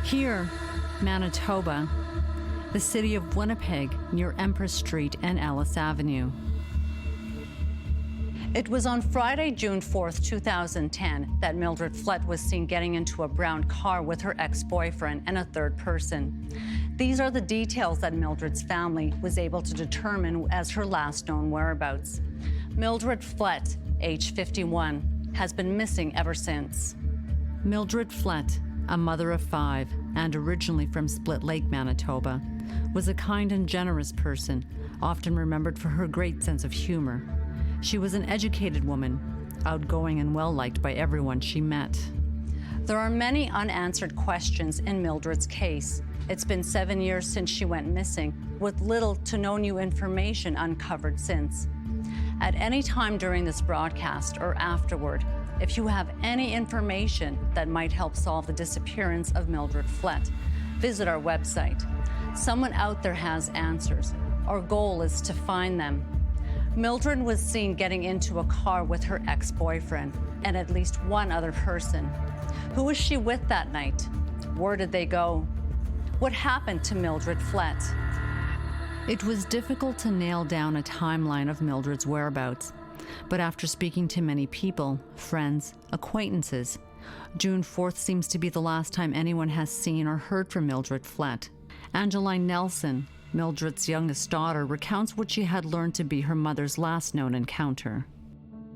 Here, Manitoba, the city of Winnipeg near Empress Street and Ellis Avenue. It was on Friday, June 4th, 2010, that Mildred Flett was seen getting into a brown car with her ex-boyfriend and a third person. These are the details that Mildred's family was able to determine as her last known whereabouts. Mildred Flett, age 51, has been missing ever since. Mildred Flett, a mother of 5 and originally from Split Lake, Manitoba, was a kind and generous person, often remembered for her great sense of humor. She was an educated woman, outgoing and well-liked by everyone she met. There are many unanswered questions in Mildred's case. It's been 7 years since she went missing, with little to no new information uncovered since. At any time during this broadcast or afterward, if you have any information that might help solve the disappearance of Mildred Flett, visit our website. Someone out there has answers. Our goal is to find them. Mildred was seen getting into a car with her ex-boyfriend and at least one other person. Who was she with that night? Where did they go? What happened to Mildred Flett? It was difficult to nail down a timeline of Mildred's whereabouts, but after speaking to many people, friends, acquaintances, June 4th seems to be the last time anyone has seen or heard from Mildred Flett. Angeline Nelson, Mildred's youngest daughter, recounts what she had learned to be her mother's last known encounter.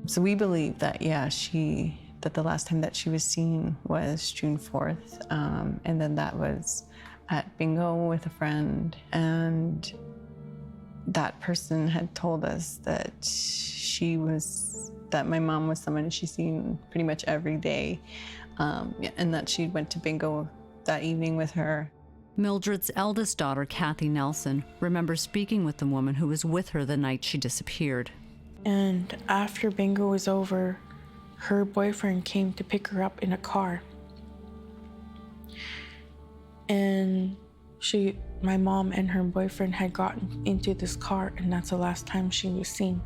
So we believe that, that the last time that she was seen was June 4th, and then that was at bingo with a friend, and that person had told us that that my mom was someone she's seen pretty much every day, and that she went to bingo that evening with her. Mildred's eldest daughter, Kathy Nelson, remembers speaking with the woman who was with her the night she disappeared. And after bingo was over, her boyfriend came to pick her up in a car. And my mom and her boyfriend had gotten into this car, and that's the last time she was seen.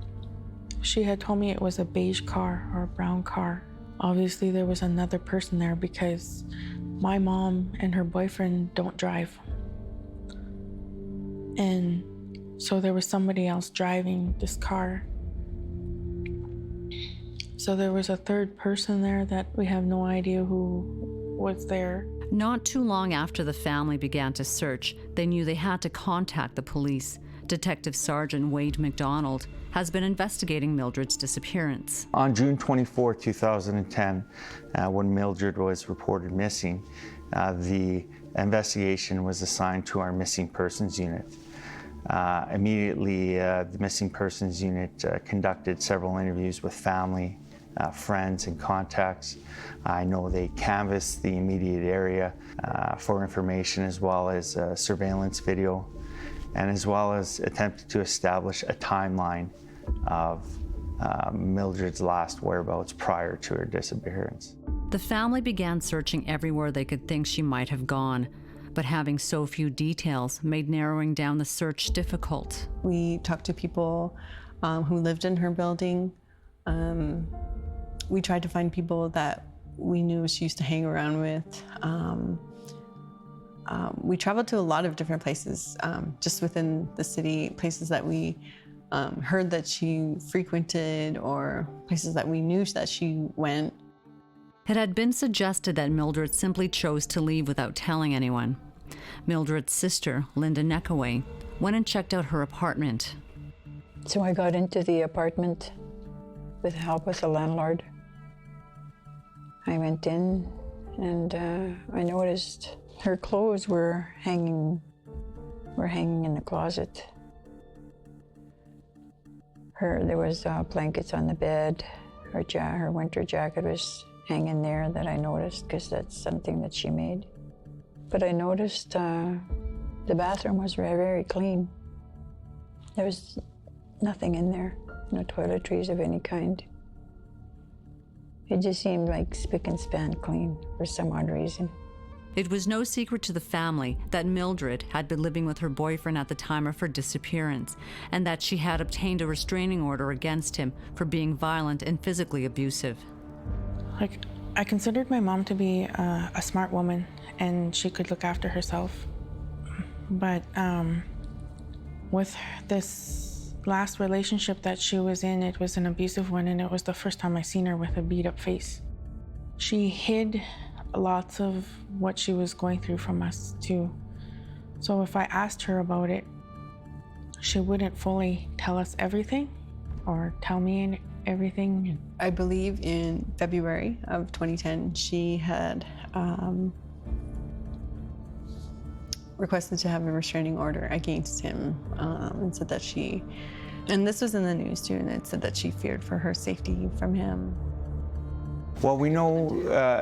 She had told me it was a beige car or a brown car. Obviously there was another person there because my mom and her boyfriend don't drive. And so there was somebody else driving this car. So there was a third person there that we have no idea who was there. Not too long after the family began to search, they knew they had to contact the police. Detective Sergeant Wade McDonald has been investigating Mildred's disappearance. On June 24, 2010, when Mildred was reported missing, the investigation was assigned to our missing persons unit. Immediately, the missing persons unit conducted several interviews with family, friends, and contacts. I know they canvassed the immediate area for information, as well as surveillance video, and as well as attempted to establish a timeline of Mildred's last whereabouts prior to her disappearance. The family began searching everywhere they could think she might have gone, but having so few details made narrowing down the search difficult. We talked to people who lived in her building. We tried to find people that we knew she used to hang around with. We traveled to a lot of different places just within the city, places that we heard that she frequented or places that we knew that she went. It had been suggested that Mildred simply chose to leave without telling anyone. Mildred's sister, Linda Neckaway, went and checked out her apartment. So I got into the apartment with help with the landlord. I went in and I noticed her clothes were hanging in the closet. There was blankets on the bed. Her winter jacket was hanging there that I noticed because that's something that she made. But I noticed the bathroom was very, very clean. There was nothing in there, no toiletries of any kind. It just seemed like spick and span clean for some odd reason. It was no secret to the family that Mildred had been living with her boyfriend at the time of her disappearance, and that she had obtained a restraining order against him for being violent and physically abusive. I considered my mom to be a smart woman, and she could look after herself. But with this last relationship that she was in, it was an abusive one, and it was the first time I seen her with a beat-up face. She hid lots of what she was going through from us, too. So if I asked her about it, she wouldn't fully tell us everything or tell me everything. I believe in February of 2010, she had requested to have a restraining order against him and said that and this was in the news too, and it said that she feared for her safety from him. Well, we know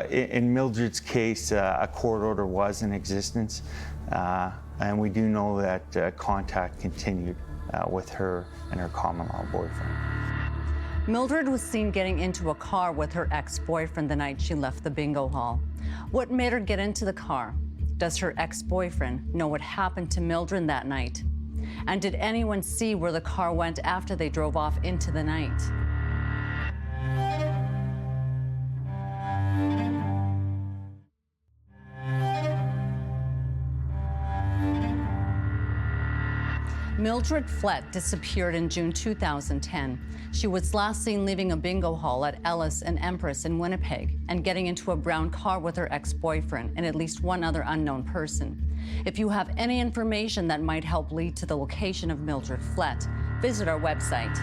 in Mildred's case, a court order was in existence, and we do know that contact continued with her and her common-law boyfriend. Mildred was seen getting into a car with her ex-boyfriend the night she left the bingo hall. What made her get into the car? Does her ex-boyfriend know what happened to Mildred that night? And did anyone see where the car went after they drove off into the night? Mildred Flett disappeared in June 2010. She was last seen leaving a bingo hall at Ellis and Empress in Winnipeg and getting into a brown car with her ex-boyfriend and at least one other unknown person. If you have any information that might help lead to the location of Mildred Flett, visit our website.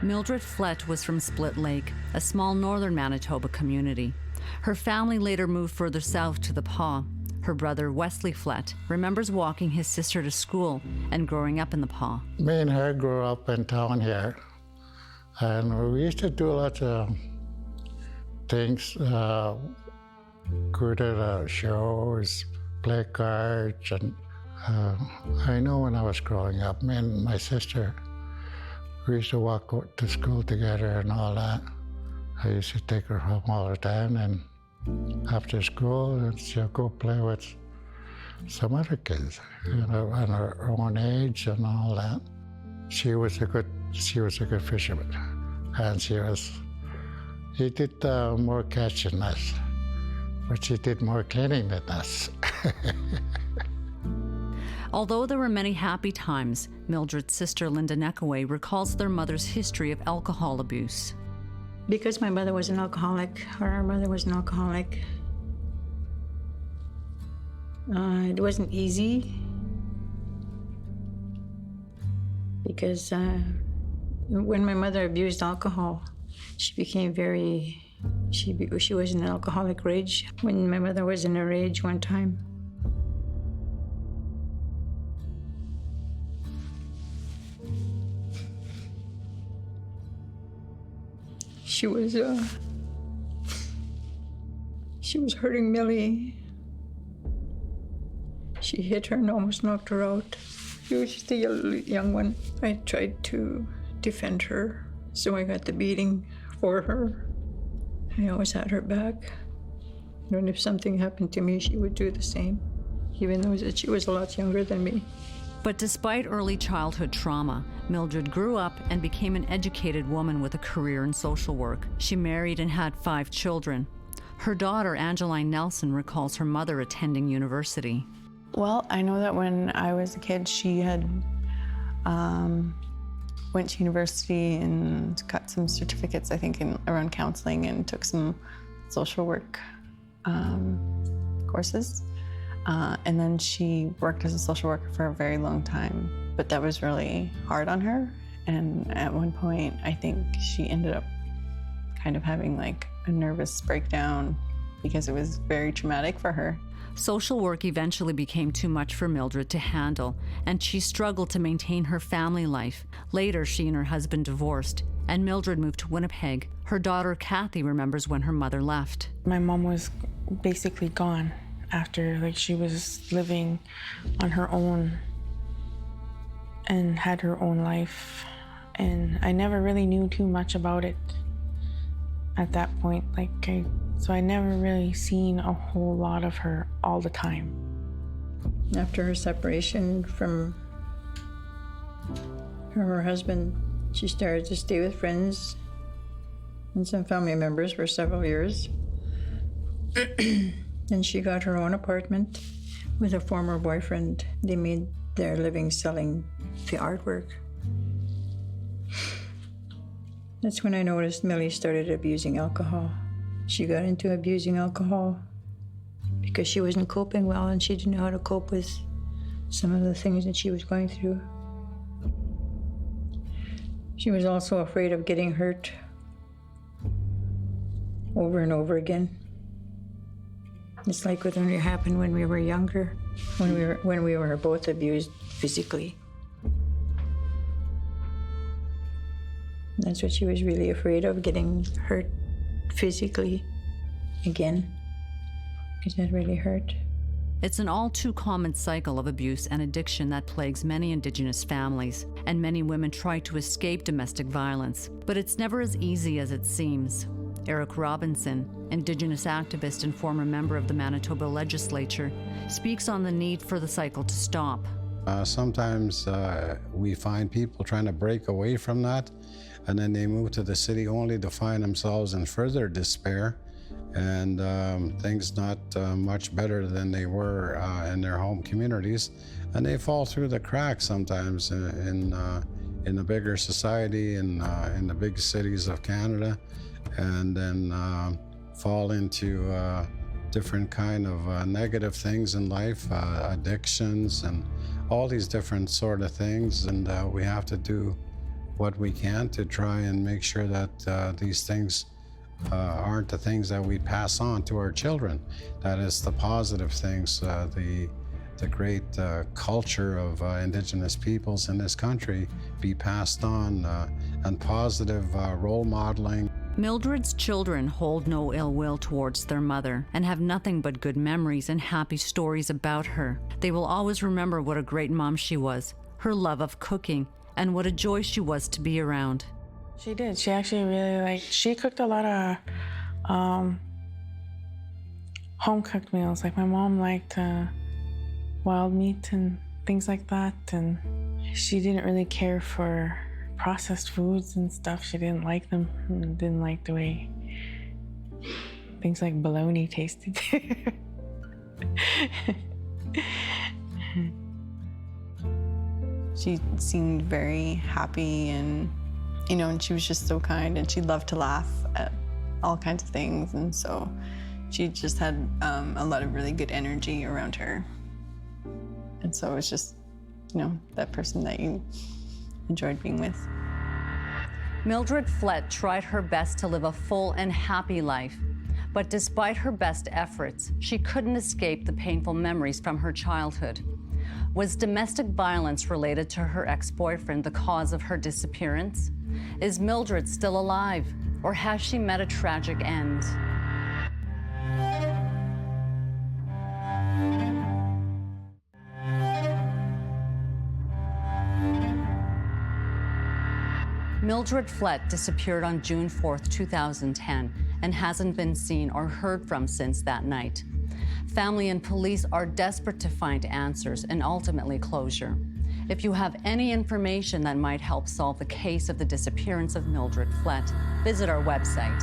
Mildred Flett was from Split Lake, a small northern Manitoba community. Her family later moved further south to the Pas. Her brother, Wesley Flett, remembers walking his sister to school and growing up in the Pas. Me and her grew up in town here, and we used to do lots of things, go to the shows, play cards, and I know when I was growing up, me and my sister, we used to walk to school together and all that. I used to take her home all the time, and after school, she'll go play with some other kids, you know, on her own age and all that. She was a good fisherman, and he did more catching than us, but she did more cleaning than us. Although there were many happy times, Mildred's sister Linda Neckaway recalls their mother's history of alcohol abuse. Because my mother was an alcoholic, or our mother was an alcoholic, it wasn't easy. Because when my mother abused alcohol, she became she was in an alcoholic rage. When my mother was in a rage one time, she was hurting Millie. She hit her and almost knocked her out. She was just a young one. I tried to defend her, so I got the beating for her. I always had her back. And if something happened to me, she would do the same, even though she was a lot younger than me. But despite early childhood trauma, Mildred grew up and became an educated woman with a career in social work. She married and had 5 children. Her daughter, Angeline Nelson, recalls her mother attending university. Well, I know that when I was a kid, she had went to university and got some certificates, I think, around counseling, and took some social work courses. And then she worked as a social worker for a very long time, but that was really hard on her. And at one point, I think she ended up kind of having like a nervous breakdown because it was very traumatic for her. Social work eventually became too much for Mildred to handle, and she struggled to maintain her family life. Later, she and her husband divorced, and Mildred moved to Winnipeg. Her daughter, Kathy, remembers when her mother left. My mom was basically gone after, she was living on her own and had her own life. And I never really knew too much about it at that point. So I never really seen a whole lot of her all the time. After her separation from her husband, she started to stay with friends and some family members for several years. Then she got her own apartment with a former boyfriend. They made their living selling the artwork. That's when I noticed Millie started abusing alcohol. She got into abusing alcohol because she wasn't coping well and she didn't know how to cope with some of the things that she was going through. She was also afraid of getting hurt over and over again. It's like what only happened when we were younger, when we were both abused physically. That's what she was really afraid of, getting hurt physically again, because that really hurt. It's an all too common cycle of abuse and addiction that plagues many Indigenous families, and many women try to escape domestic violence, but it's never as easy as it seems. Eric Robinson, Indigenous activist and former member of the Manitoba legislature, speaks on the need for the cycle to stop. Sometimes we find people trying to break away from that, and then they move to the city only to find themselves in further despair and things not much better than they were in their home communities. And they fall through the cracks sometimes in the bigger society, in the big cities of Canada, and then fall into different kind of negative things in life, addictions and all these different sort of things. And we have to do what we can to try and make sure that these things aren't the things that we pass on to our children. That is the positive things, the great culture of Indigenous peoples in this country be passed on, and positive role modeling. Mildred's children hold no ill will towards their mother and have nothing but good memories and happy stories about her. They will always remember what a great mom she was, her love of cooking, and what a joy she was to be around. She did. She actually really she cooked a lot of home-cooked meals. Like my mom liked wild meat and things like that, and she didn't really care for processed foods and stuff. She didn't like them, and didn't like the way things like bologna tasted. She seemed very happy, and and she was just so kind, and she loved to laugh at all kinds of things, and so she just had a lot of really good energy around her. And so it was just, that person that you enjoyed being with. Mildred Flett tried her best to live a full and happy life, but despite her best efforts, she couldn't escape the painful memories from her childhood. Was domestic violence related to her ex-boyfriend the cause of her disappearance? Is Mildred still alive, or has she met a tragic end? Mildred Flett disappeared on June 4th, 2010, and hasn't been seen or heard from since that night. Family and police are desperate to find answers and ultimately closure. If you have any information that might help solve the case of the disappearance of Mildred Flett, visit our website.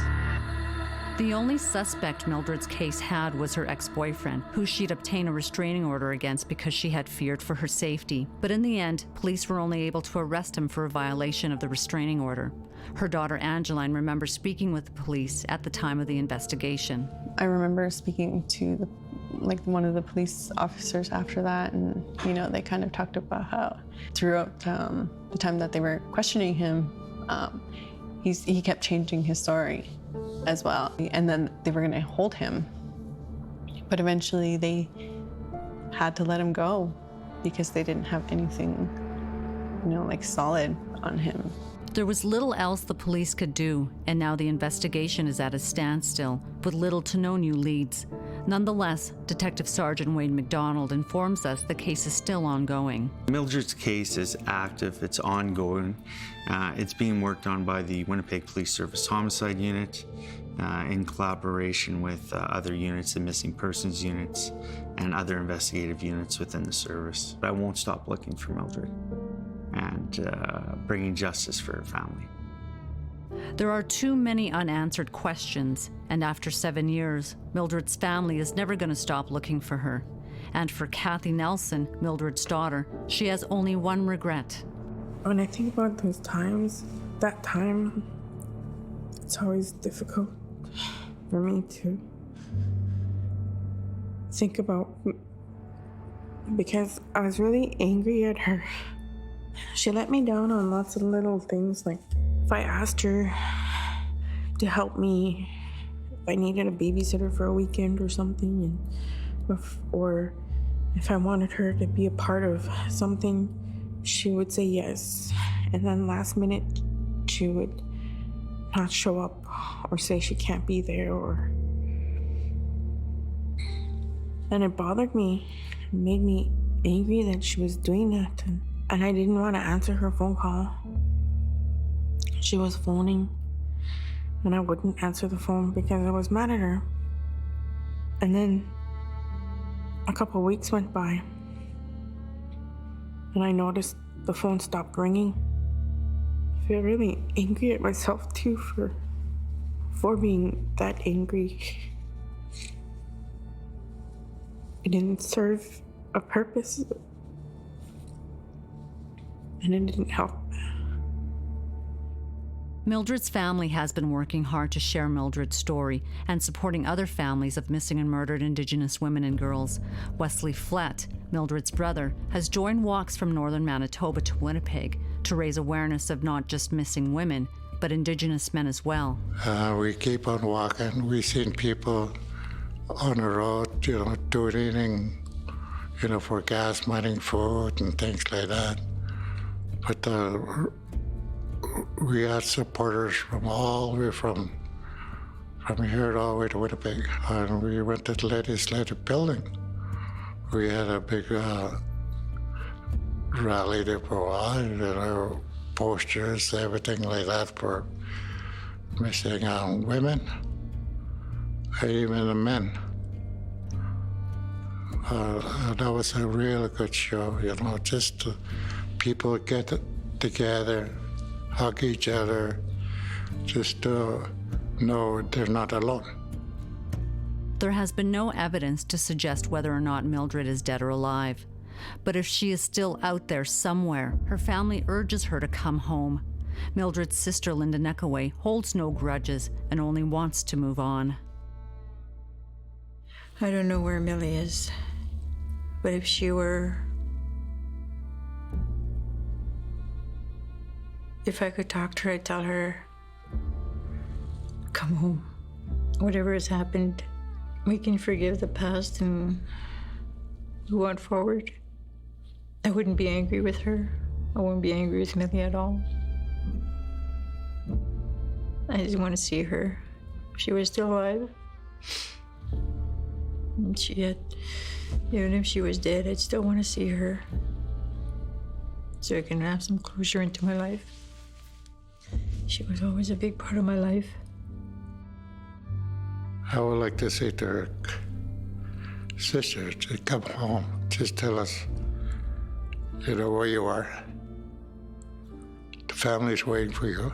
The only suspect Mildred's case had was her ex-boyfriend, who she'd obtained a restraining order against because she had feared for her safety. But in the end, police were only able to arrest him for a violation of the restraining order. Her daughter Angeline remembers speaking with the police at the time of the investigation. I remember speaking to one of the police officers after that, and they kind of talked about how throughout the time that they were questioning him, he kept changing his story as well. And then they were going to hold him, but eventually they had to let him go because they didn't have anything, solid on him. There was little else the police could do, and now the investigation is at a standstill, with little to no new leads. Nonetheless, Detective Sergeant Wayne McDonald informs us the case is still ongoing. Mildred's case is active, it's ongoing. It's being worked on by the Winnipeg Police Service Homicide Unit in collaboration with other units, the Missing Persons units, and other investigative units within the service. I won't stop looking for Mildred and bringing justice for her family. There are too many unanswered questions, and after 7 years, Mildred's family is never going to stop looking for her. And for Kathy Nelson, Mildred's daughter, she has only one regret. When I think about those times, that time, it's always difficult for me to think about, because I was really angry at her. She let me down on lots of little things, like if I asked her to help me, if I needed a babysitter for a weekend or something, or if I wanted her to be a part of something, she would say yes. And then last minute, she would not show up or say she can't be there, and it bothered me. It made me angry that she was doing that, and I didn't want to answer her phone call. She was phoning, and I wouldn't answer the phone because I was mad at her. And then a couple weeks went by, and I noticed the phone stopped ringing. I feel really angry at myself too for being that angry. It didn't serve a purpose, and it didn't help. Mildred's family has been working hard to share Mildred's story and supporting other families of missing and murdered Indigenous women and girls. Wesley Flett, Mildred's brother, has joined walks from northern Manitoba to Winnipeg to raise awareness of not just missing women, but Indigenous men as well. We keep on walking. We've seen people on the road, donating, for gas money, food, and things like that. But we had supporters from all the way from here all the way to Winnipeg. And we went to the legislative building. We had a big rally there for a while, posters, everything like that for missing women, even the men. That was a really good show, just people get together, hug each other, just know they're not alone. There has been no evidence to suggest whether or not Mildred is dead or alive. But if she is still out there somewhere, her family urges her to come home. Mildred's sister, Linda Neckaway, holds no grudges and only wants to move on. I don't know where Millie is, but if she were... If I could talk to her, I'd tell her, come home. Whatever has happened, we can forgive the past and move on forward. I wouldn't be angry with her. I wouldn't be angry with Millie at all. I just want to see her. If she was still alive. And even if she was dead, I'd still want to see her. So I can have some closure into my life. She was always a big part of my life. I would like to say to her sister to come home. Just tell us, where you are. The family's waiting for you.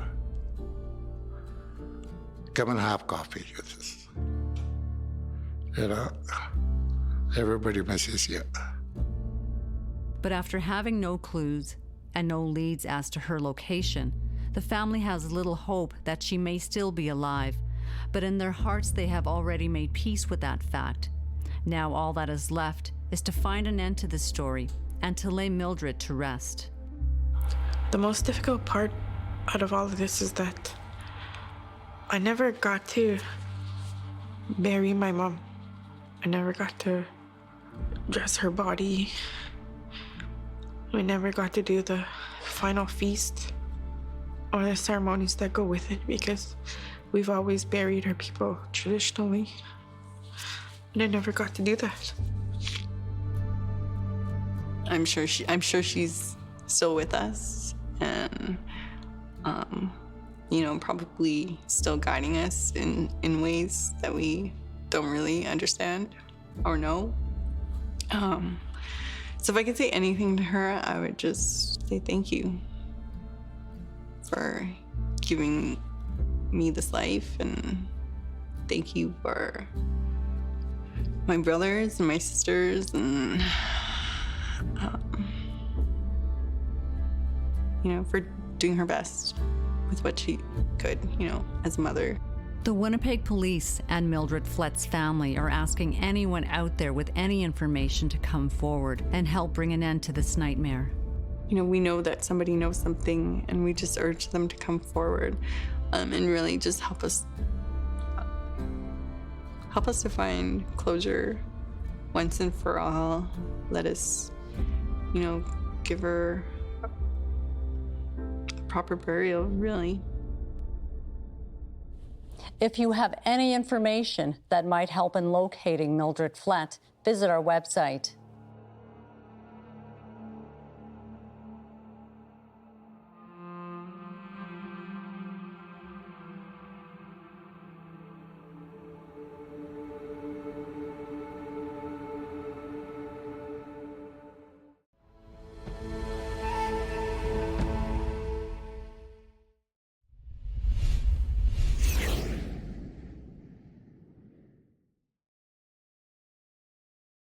Come and have coffee with us. Everybody misses you. But after having no clues and no leads as to her location, the family has little hope that she may still be alive. But in their hearts, they have already made peace with that fact. Now all that is left is to find an end to this story and to lay Mildred to rest. The most difficult part out of all of this is that I never got to bury my mom. I never got to dress her body. We never got to do the final feast or the ceremonies that go with it because we've always buried our people traditionally. And I never got to do that. I'm sure she's still with us and probably still guiding us in ways that we don't really understand or know. So if I could say anything to her, I would just say thank you for giving me this life, and thank you for my brothers and my sisters, and for doing her best with what she could, as a mother. The Winnipeg police and Mildred Flett's family are asking anyone out there with any information to come forward and help bring an end to this nightmare. We know that somebody knows something, and we just urge them to come forward and really just help us to find closure once and for all. Let us, give her a proper burial, really. If you have any information that might help in locating Mildred Flett, visit our website.